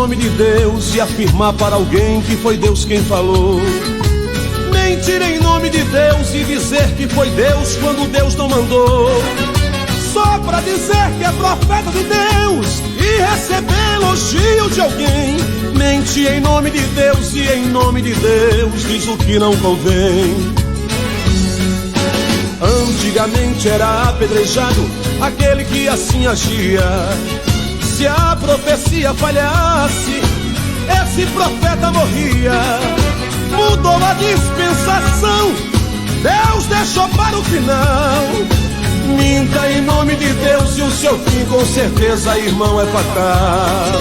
nome de Deus e afirmar para alguém que foi Deus quem falou. Mentir em nome de Deus e dizer que foi Deus quando Deus não mandou. Só para dizer que é profeta de Deus e receber elogio de alguém. Mente em nome de Deus e em nome de Deus diz o que não convém. Antigamente era apedrejado aquele que assim agia. Se a profecia falhasse, esse profeta morria. Mudou a dispensação, Deus deixou para o final. Minta em nome de Deus e o seu fim com certeza, irmão, é fatal.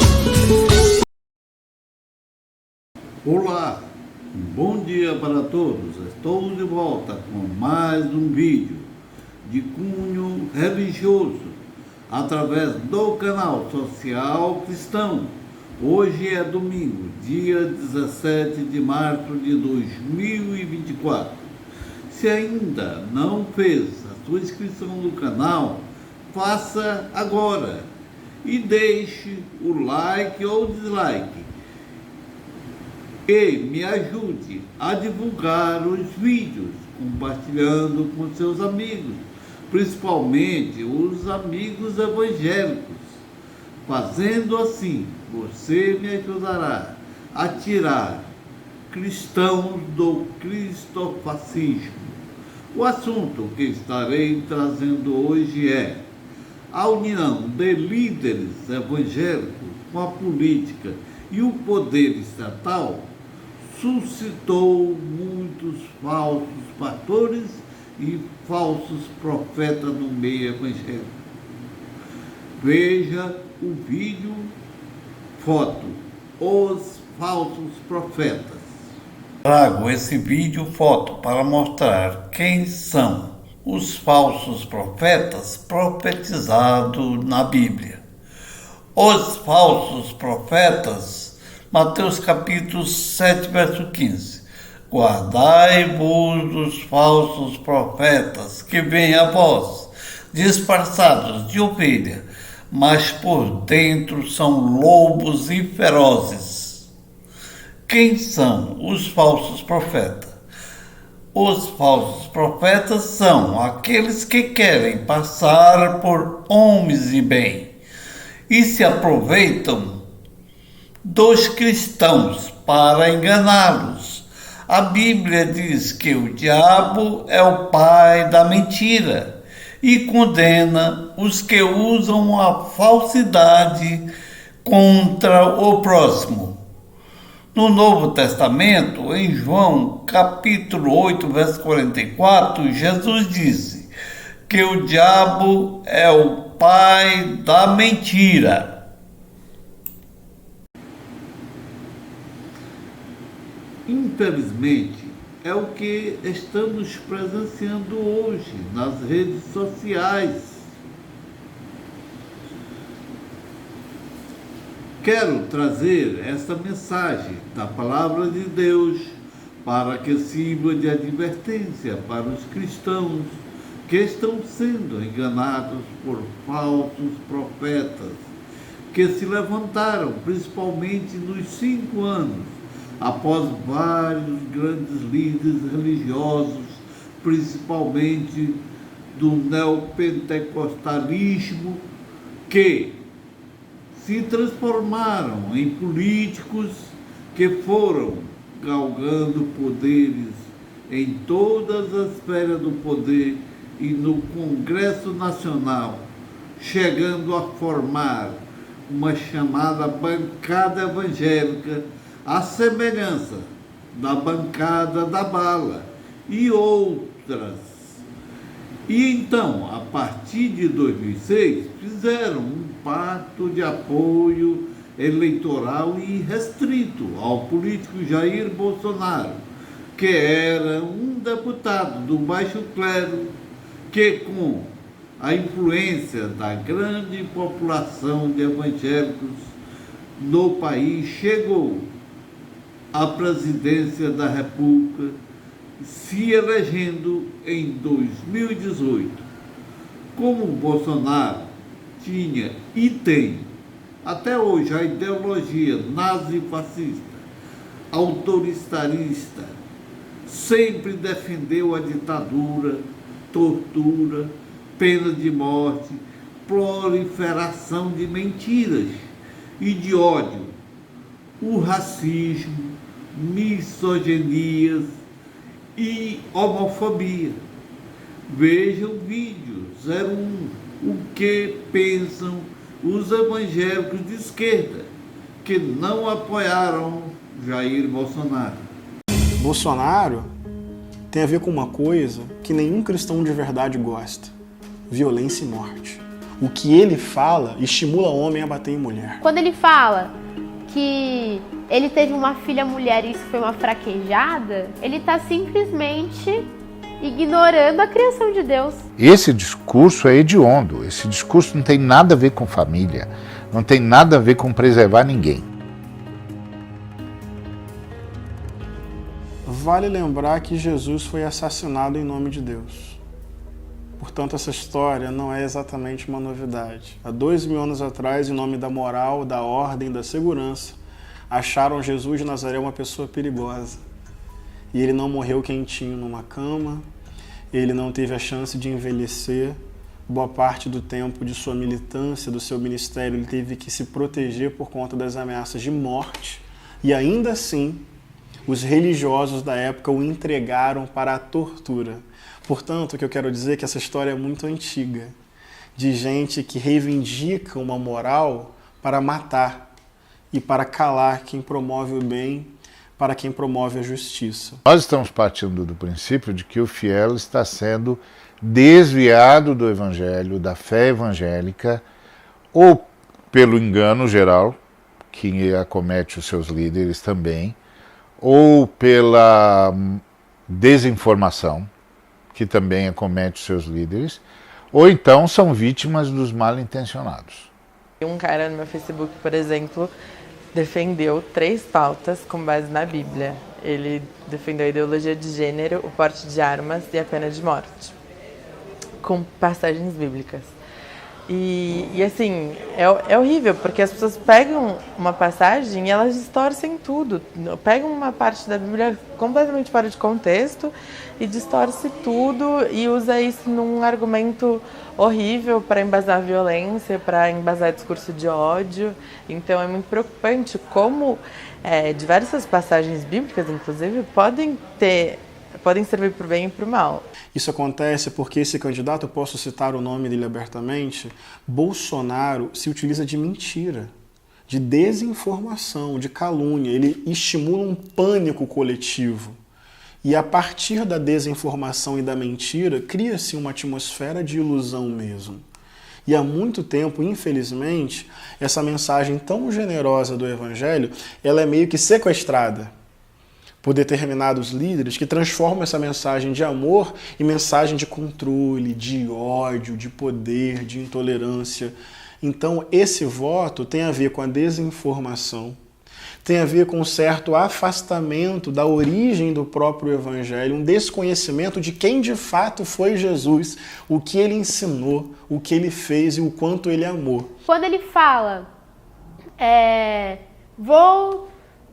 Olá, um bom dia para todos. Estou de volta com mais um vídeo de cunho religioso através do canal Social Cristão. Hoje é domingo, dia 17 de março de 2024. Se ainda não fez a sua inscrição no canal, faça agora e deixe o like ou dislike e me ajude a divulgar os vídeos, compartilhando com seus amigos, principalmente os amigos evangélicos. Fazendo assim, você me ajudará a tirar cristãos do cristofascismo. O assunto que estarei trazendo hoje é a união de líderes evangélicos com a política e o poder estatal suscitou muitos falsos pastores e falsos profetas no meio evangélico. Veja o vídeo, foto, os falsos profetas. Trago esse vídeo, foto, para mostrar quem são os falsos profetas profetizados na Bíblia. Os falsos profetas, Mateus capítulo 7, verso 15. Guardai-vos dos falsos profetas que vêm a vós, disfarçados de ovelha, mas por dentro são lobos e ferozes. Quem são os falsos profetas? Os falsos profetas são aqueles que querem passar por homens de bem e se aproveitam dos cristãos para enganá-los. A Bíblia diz que o diabo é o pai da mentira e condena os que usam a falsidade contra o próximo. No Novo Testamento, em João capítulo 8, verso 44, Jesus disse que o diabo é o pai da mentira. Infelizmente, é o que estamos presenciando hoje nas redes sociais. Quero trazer esta mensagem da Palavra de Deus para que sirva de advertência para os cristãos que estão sendo enganados por falsos profetas que se levantaram, principalmente nos 5 anos, após vários grandes líderes religiosos, principalmente do neopentecostalismo, que se transformaram em políticos que foram galgando poderes em todas as esferas do poder e no Congresso Nacional, chegando a formar uma chamada bancada evangélica, à semelhança da bancada da bala e outras. E então, a partir de 2006, fizeram um pacto de apoio eleitoral irrestrito ao político Jair Bolsonaro, que era um deputado do baixo clero, que com a influência da grande população de evangélicos no país chegou à presidência da República, se elegendo em 2018. Como Bolsonaro tinha e tem Até hoje, a ideologia nazifascista, autoritarista, sempre defendeu a ditadura, tortura, pena de morte, proliferação de mentiras e de ódio, o racismo, misoginias e homofobia. Veja o vídeo 01, o que pensam os evangélicos de esquerda que não apoiaram Jair Bolsonaro. Bolsonaro tem a ver com uma coisa que nenhum cristão de verdade gosta: violência e morte. O que ele fala estimula o homem a bater em mulher. Quando ele fala que ele teve uma filha mulher e isso foi uma fraquejada, ele está simplesmente ignorando a criação de Deus. Esse discurso é hediondo, esse discurso não tem nada a ver com família, não tem nada a ver com preservar ninguém. Vale lembrar que Jesus foi assassinado em nome de Deus. Portanto, essa história não é exatamente uma novidade. Há 2000 anos atrás, em nome da moral, da ordem, da segurança, acharam Jesus de Nazaré uma pessoa perigosa. E ele não morreu quentinho numa cama, ele não teve a chance de envelhecer. Boa parte do tempo de sua militância, do seu ministério, ele teve que se proteger por conta das ameaças de morte. E ainda assim, os religiosos da época o entregaram para a tortura. Portanto, o que eu quero dizer é que essa história é muito antiga, de gente que reivindica uma moral para matar e para calar quem promove o bem, para quem promove a justiça. Nós estamos partindo do princípio de que o fiel está sendo desviado do evangelho, da fé evangélica, ou pelo engano geral, que acomete os seus líderes também, ou pela desinformação, que também acomete os seus líderes, ou então são vítimas dos mal intencionados. Um cara no meu Facebook, por exemplo, defendeu 3 pautas com base na Bíblia. Ele defendeu a ideologia de gênero, o porte de armas e a pena de morte, com passagens bíblicas. E assim, é horrível, porque as pessoas pegam uma passagem e elas distorcem tudo. Pegam uma parte da Bíblia completamente fora de contexto e distorce tudo e usa isso num argumento horrível para embasar violência, para embasar discurso de ódio. Então é muito preocupante como diversas passagens bíblicas, inclusive, podem servir para o bem e para o mal. Isso acontece porque esse candidato, eu posso citar o nome dele abertamente, Bolsonaro se utiliza de mentira, de desinformação, de calúnia. Ele estimula um pânico coletivo. E a partir da desinformação e da mentira, cria-se uma atmosfera de ilusão mesmo. E há muito tempo, infelizmente, essa mensagem tão generosa do Evangelho, ela é meio que sequestrada por determinados líderes que transformam essa mensagem de amor em mensagem de controle, de ódio, de poder, de intolerância. Então, esse voto tem a ver com a desinformação, tem a ver com um certo afastamento da origem do próprio Evangelho, um desconhecimento de quem de fato foi Jesus, o que ele ensinou, o que ele fez e o quanto ele amou. Quando ele fala,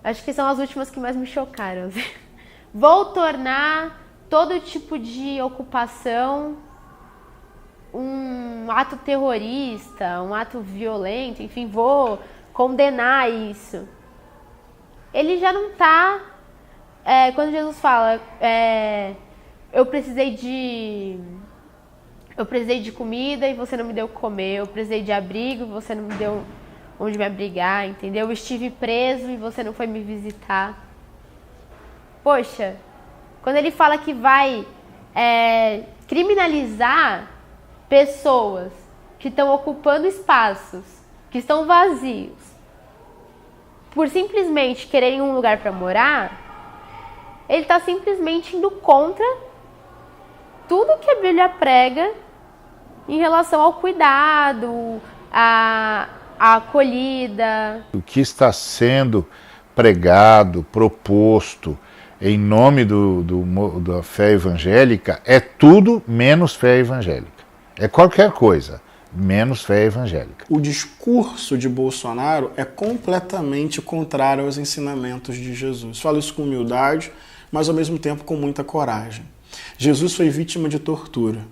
acho que são as últimas que mais me chocaram. Vou tornar todo tipo de ocupação um ato terrorista, um ato violento, enfim, vou condenar isso. Ele já não está... quando Jesus fala, eu precisei de comida e você não me deu o que comer, eu precisei de abrigo e você não me deu onde me abrigar, entendeu? Eu estive preso e você não foi me visitar. Poxa, quando ele fala que vai criminalizar pessoas que estão ocupando espaços, que estão vazios, por simplesmente quererem um lugar para morar, ele está simplesmente indo contra tudo que a Bíblia prega em relação ao cuidado, a acolhida. O que está sendo pregado, proposto em nome da fé evangélica é tudo menos fé evangélica. É qualquer coisa, menos fé evangélica. O discurso de Bolsonaro é completamente contrário aos ensinamentos de Jesus. Falo isso com humildade, mas ao mesmo tempo com muita coragem. Jesus foi vítima de tortura.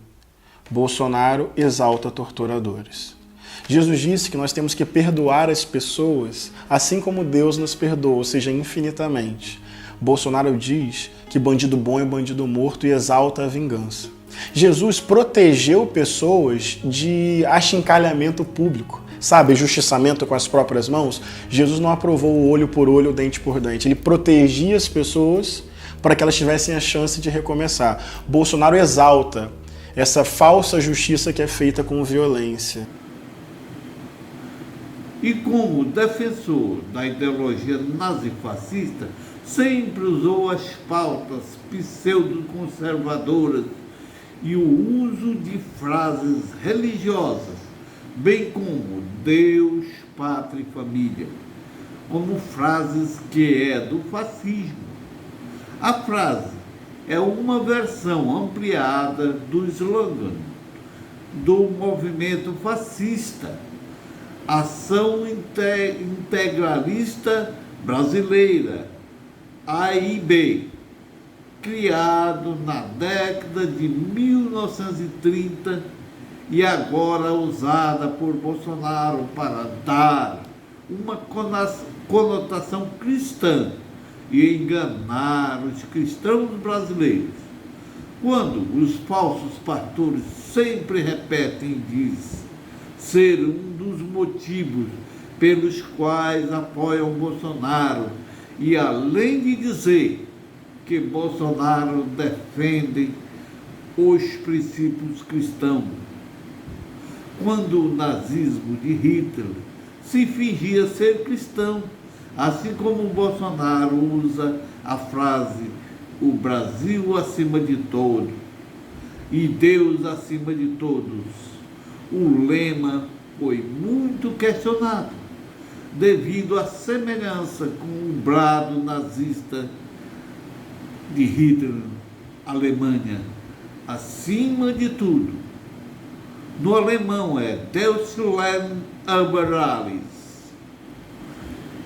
Bolsonaro exalta torturadores. Jesus disse que nós temos que perdoar as pessoas assim como Deus nos perdoa, ou seja, infinitamente. Bolsonaro diz que bandido bom é bandido morto e exalta a vingança. Jesus protegeu pessoas de achincalhamento público, sabe, justiçamento com as próprias mãos. Jesus não aprovou o olho por olho, dente por dente. Ele protegia as pessoas para que elas tivessem a chance de recomeçar. Bolsonaro exalta essa falsa justiça que é feita com violência. E como defensor da ideologia nazifascista, sempre usou as pautas pseudo-conservadoras e o uso de frases religiosas, bem como Deus, Pátria e Família, como frases que é do fascismo. A frase é uma versão ampliada do slogan do movimento fascista, Ação Integralista Brasileira, AIB, criado na década de 1930 e agora usada por Bolsonaro para dar uma conotação cristã e enganar os cristãos brasileiros. Quando os falsos pastores sempre repetem e dizem ser um dos motivos pelos quais apoiam Bolsonaro e além de dizer que Bolsonaro defende os princípios cristãos. Quando o nazismo de Hitler se fingia ser cristão, assim como Bolsonaro usa a frase o Brasil acima de todos e Deus acima de todos. O lema foi muito questionado devido à semelhança com o brado nazista de Hitler, Alemanha, acima de tudo. No alemão é Deutschland über alles.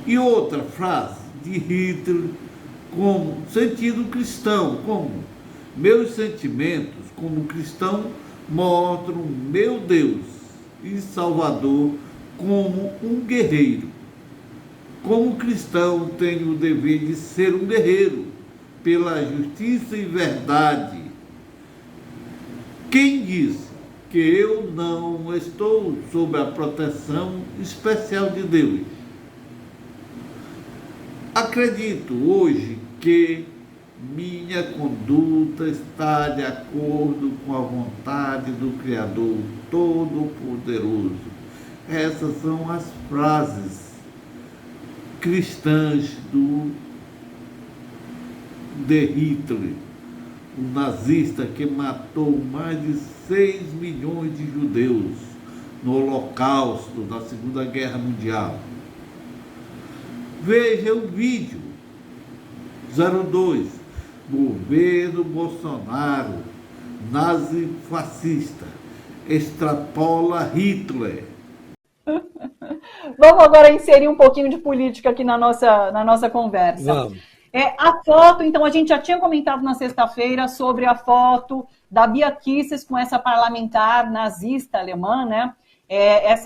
E outra frase de Hitler com sentido cristão, como meus sentimentos como cristão mostram meu Deus e Salvador como um guerreiro. Como cristão tenho o dever de ser um guerreiro pela justiça e verdade. Quem disse que eu não estou sob a proteção especial de Deus? Acredito hoje que minha conduta está de acordo com a vontade do Criador Todo-Poderoso. Essas são as frases cristãs de Hitler, o nazista que matou mais de 6 milhões de judeus no Holocausto da Segunda Guerra Mundial. Veja o vídeo 02, governo Bolsonaro, nazifascista, extrapola Hitler. Vamos agora inserir um pouquinho de política aqui na nossa conversa. Vamos. A foto, então, a gente já tinha comentado na sexta-feira sobre a foto da Bia Kicis com essa parlamentar nazista alemã, né?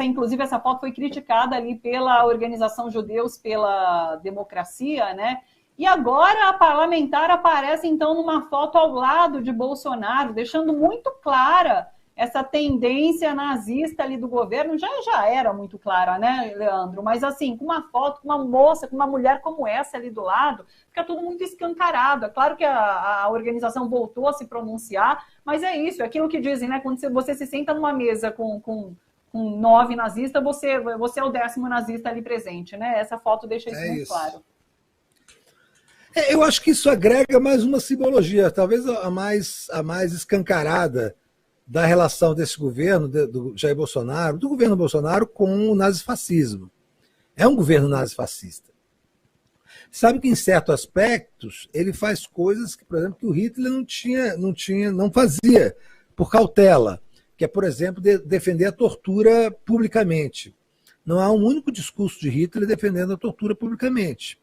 Inclusive, essa foto foi criticada ali pela Organização Judeus pela Democracia, né? E agora a parlamentar aparece, então, numa foto ao lado de Bolsonaro, deixando muito clara essa tendência nazista ali do governo. Já era muito clara, né, Leandro? Mas, assim, com uma foto, com uma moça, com uma mulher como essa ali do lado, fica tudo muito escancarado. É claro que a organização voltou a se pronunciar, mas é isso, é aquilo que dizem, né? Quando você se senta numa mesa com 9 nazistas, você é o 10º nazista ali presente, né? Essa foto deixa isso muito claro. Eu acho que isso agrega mais uma simbologia, talvez a mais escancarada da relação desse governo, do Jair Bolsonaro, do governo Bolsonaro com o nazifascismo. É um governo nazifascista. Sabe que, em certos aspectos, ele faz coisas que, por exemplo, que o Hitler não fazia por cautela, que é, por exemplo, defender a tortura publicamente. Não há um único discurso de Hitler defendendo a tortura publicamente,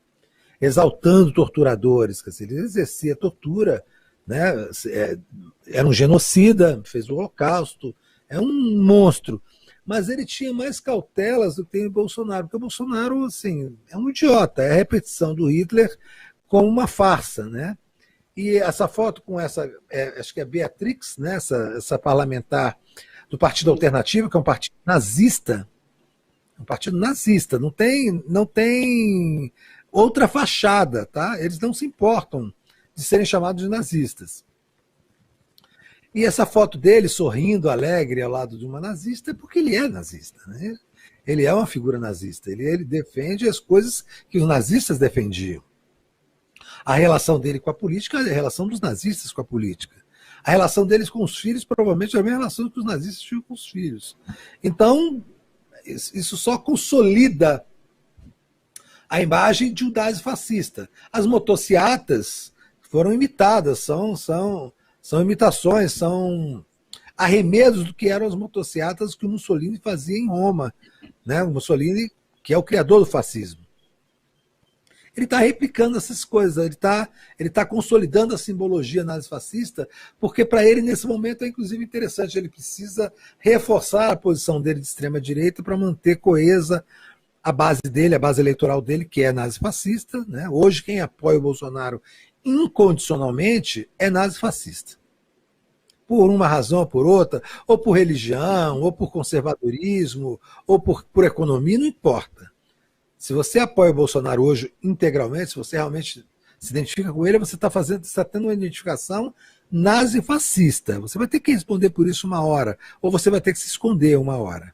exaltando torturadores. Quer dizer, ele exercia tortura, né? Era um genocida, fez o Holocausto, é um monstro. Mas ele tinha mais cautelas do que tem o Bolsonaro, porque o Bolsonaro, assim, é um idiota, é a repetição do Hitler como uma farsa, né? E essa foto com essa, acho que é Beatrix, né? essa parlamentar do Partido Alternativo, que é um partido nazista, não tem outra fachada, tá? Eles não se importam de serem chamados de nazistas. E essa foto dele sorrindo, alegre, ao lado de uma nazista, é porque ele é nazista, né? Ele é uma figura nazista, ele defende as coisas que os nazistas defendiam. A relação dele com a política é a relação dos nazistas com a política. A relação deles com os filhos provavelmente é a mesma relação que os nazistas tinham com os filhos. Então, isso só consolida a imagem de um nazifascista. As motociatas foram imitadas, são imitações, são arremedos do que eram as motociatas que o Mussolini fazia em Roma, né? O Mussolini, que é o criador do fascismo. Ele está replicando essas coisas, ele tá consolidando a simbologia nazifascista, porque para ele, nesse momento, é inclusive interessante, ele precisa reforçar a posição dele de extrema-direita para manter coesa a base dele, a base eleitoral dele, que é nazifascista, né? Hoje, quem apoia o Bolsonaro incondicionalmente é nazifascista. Por uma razão ou por outra, ou por religião, ou por conservadorismo, ou por economia, não importa. Se você apoia o Bolsonaro hoje integralmente, se você realmente se identifica com ele, você está tendo uma identificação nazifascista. Você vai ter que responder por isso uma hora, ou você vai ter que se esconder uma hora.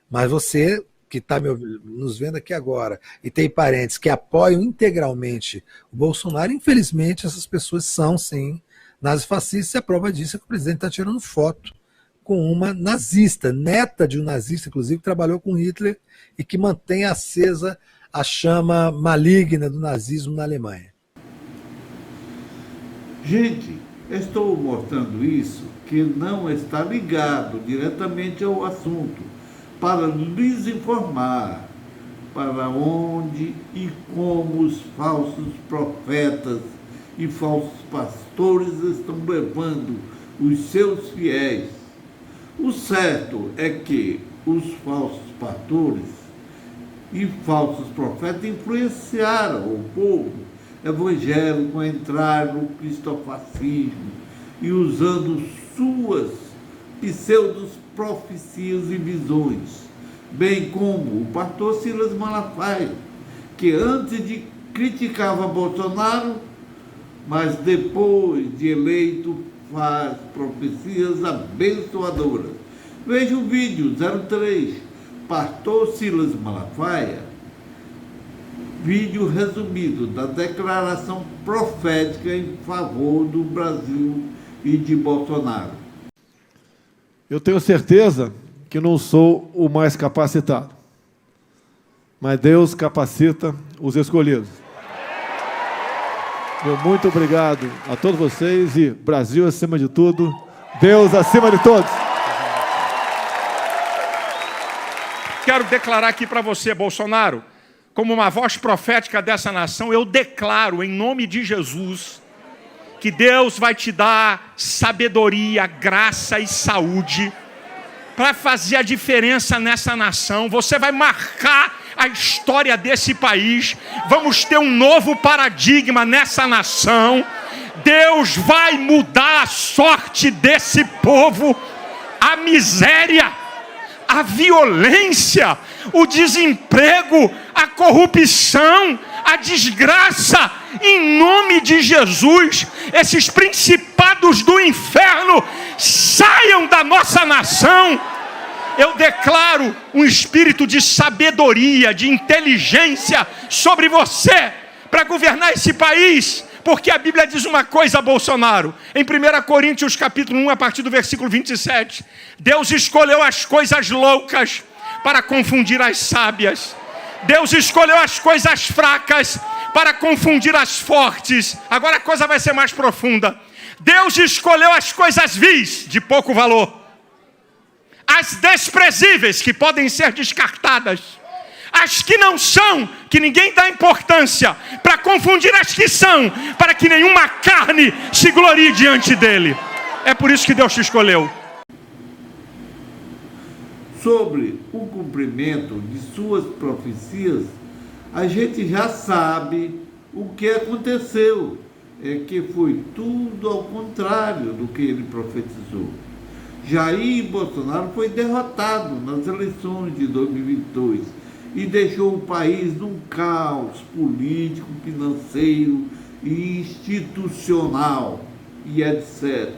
Mas você que está nos vendo aqui agora e tem parentes que apoiam integralmente o Bolsonaro, infelizmente essas pessoas são, sim, nazifascistas, e a prova disso é que o presidente está tirando foto com uma nazista, neta de um nazista, inclusive, que trabalhou com Hitler e que mantém acesa a chama maligna do nazismo na Alemanha. Gente, estou mostrando isso que não está ligado diretamente ao assunto, para lhes informar para onde e como os falsos profetas e falsos pastores estão levando os seus fiéis. O certo é que os falsos pastores e falsos profetas influenciaram o povo evangélico a entrar no cristofascismo e usando suas pseudo-profecias e visões, bem como o pastor Silas Malafaia, que antes criticava Bolsonaro, mas depois de eleito faz profecias abençoadoras. Veja o vídeo 03, pastor Silas Malafaia, vídeo resumido da declaração profética em favor do Brasil e de Bolsonaro. Eu tenho certeza que não sou o mais capacitado, mas Deus capacita os escolhidos. Meu muito obrigado a todos vocês e Brasil acima de tudo, Deus acima de todos. Quero declarar aqui para você, Bolsonaro, como uma voz profética dessa nação, eu declaro em nome de Jesus que Deus vai te dar sabedoria, graça e saúde para fazer a diferença nessa nação. Você vai marcar a história desse país. Vamos ter um novo paradigma nessa nação. Deus vai mudar a sorte desse povo. A miséria, a violência, o desemprego, a corrupção, a desgraça, em nome de Jesus, esses principados do inferno saiam da nossa nação. Eu declaro um espírito de sabedoria, de inteligência sobre você para governar esse país, porque a Bíblia diz uma coisa, Bolsonaro, em 1 Coríntios capítulo 1, a partir do versículo 27, Deus escolheu as coisas loucas para confundir as sábias. Deus escolheu as coisas fracas para confundir as fortes. Agora a coisa vai ser mais profunda. Deus escolheu as coisas vis, de pouco valor, as desprezíveis, que podem ser descartadas, as que não são, que ninguém dá importância, para confundir as que são, para que nenhuma carne se glorie diante dele. É por isso que Deus te escolheu. Sobre o cumprimento de suas profecias, a gente já sabe o que aconteceu. É que foi tudo ao contrário do que ele profetizou. Jair Bolsonaro foi derrotado nas eleições de 2022 e deixou o país num caos político, financeiro e institucional e etc.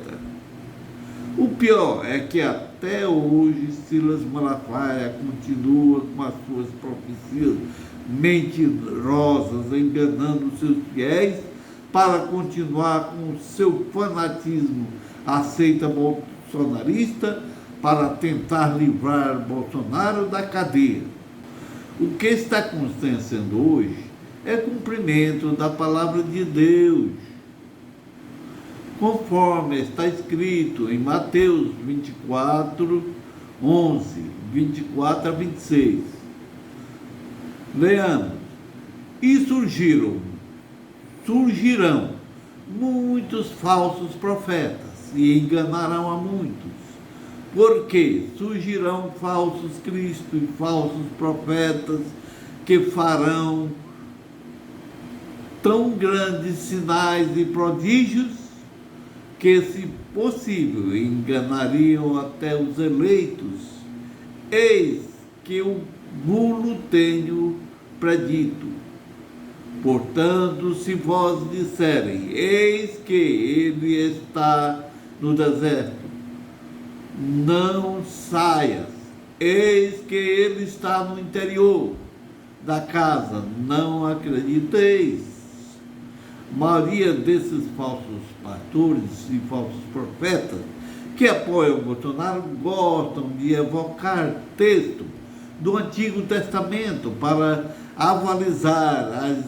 O pior é que até hoje Silas Malafaia continua com as suas profecias mentirosas, enganando seus fiéis para continuar com o seu fanatismo à seita bolsonarista para tentar livrar Bolsonaro da cadeia. O que está acontecendo hoje é cumprimento da palavra de Deus, conforme está escrito em Mateus 24, 11, 24 a 26. Leamos. E surgirão muitos falsos profetas e enganarão a muitos. Porque surgirão falsos cristos e falsos profetas que farão tão grandes sinais e prodígios que, se possível, enganariam até os eleitos. Eis que o vulo tenho predito. Portanto, se vós disserem, eis que ele está no deserto, não saias, eis que ele está no interior da casa, não acrediteis. A maioria desses falsos pastores e falsos profetas que apoiam Bolsonaro gostam de evocar texto do Antigo Testamento para avalizar as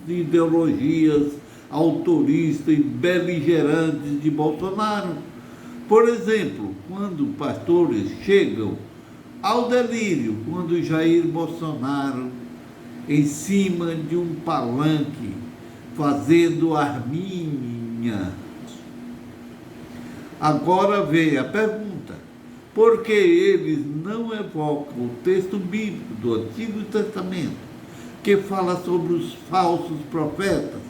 ideologias autoristas e beligerantes de Bolsonaro. Por exemplo, quando pastores chegam ao delírio, quando Jair Bolsonaro, em cima de um palanque, fazendo arminha. Agora vem a pergunta: por que eles não evocam o texto bíblico do Antigo Testamento, que fala sobre os falsos profetas,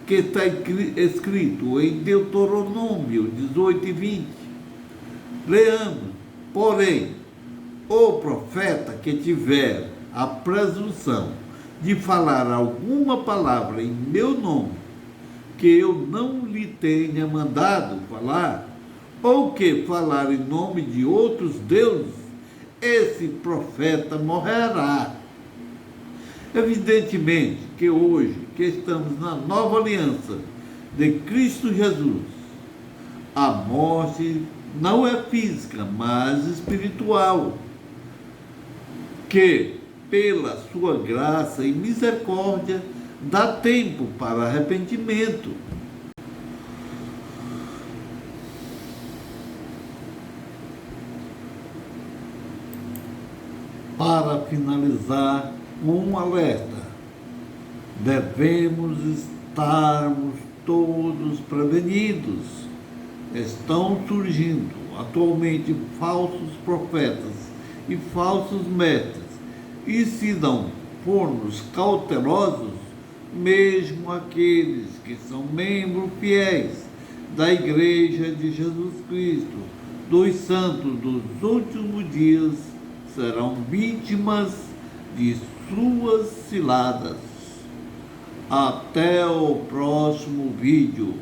que está escrito em Deuteronômio 18 e 20? Leamos. Porém, o profeta que tiver a presunção de falar alguma palavra em meu nome, que eu não lhe tenha mandado falar, ou que falar em nome de outros deuses, esse profeta morrerá. Evidentemente que hoje, que estamos na nova aliança de Cristo Jesus, a morte não é física, mas espiritual, que, pela sua graça e misericórdia, dá tempo para arrependimento. Para finalizar, um alerta: devemos estarmos todos prevenidos. Estão surgindo atualmente falsos profetas e falsos mestres, e se não formos cautelosos, mesmo aqueles que são membros fiéis da Igreja de Jesus Cristo, dos santos dos últimos dias, serão vítimas de suas ciladas. Até o próximo vídeo.